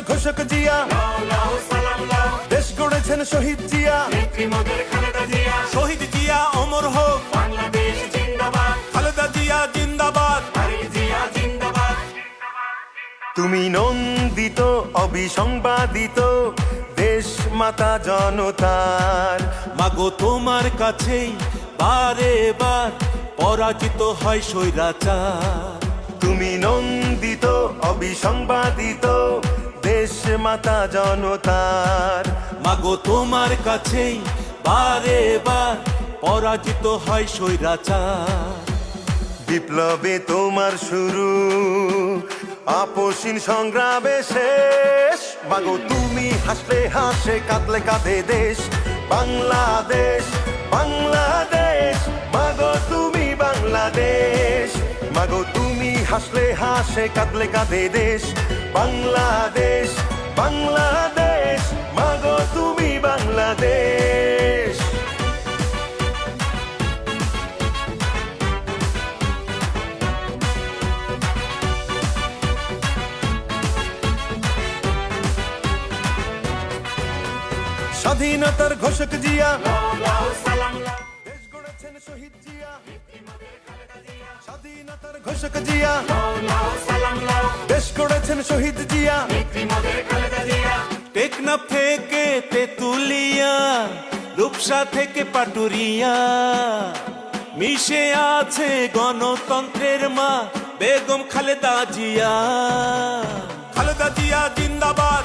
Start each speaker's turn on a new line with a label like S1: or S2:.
S1: ঘোষক জিয়া, দেশ গড়েছেন শহীদ জিয়া। শহীদ জিয়া অমর হোক, খালেদা জিয়া জিন্দাবাদ। তুমি নন্দিত অবিসংবাদিত দেশ মাতা জনতার।
S2: মাগো তোমার কাছেই বারে বার পরাজিত হয় স্বৈরাচার।
S1: তুমি নন্দিত অবিসংবাদিত দেশ মাতা জনতার।
S2: মাগো তোমার কাছেই বারে বার পরাজিত হয় স্বৈরাচার।
S1: বিপ্লবে তোমার শুরু, আপসীন সংগ্রামে শেষ। মাগো তুমি হাসলে হাসে, কাঁদলে কাঁদে দেশ বাংলাদেশ, বাংলাদেশ। মাগো তুমি বাংলাদেশ, মাগো তুমি হাসলে হাসে, কাঁদলে কাঁদে দেশ বাংলাদেশ, বাংলাদেশ। মাগো তুমি বাংলাদেশ। স্বাধীনতার ঘোষক জিয়া, দেশ গড়েছেন শহীদ জিয়া। স্বাধীনতার ঘোষক জিয়া, দেশ গড়েছেন শহীদ জিয়া।
S2: টেকনাফ থেকে তেতুলিয়া, রূপসা থেকে পাটুরিয়া, মিশে আছে গণতন্ত্রের মা বেগম খালেদা জিয়া।
S1: খালেদা জিয়া জিন্দাবাদ,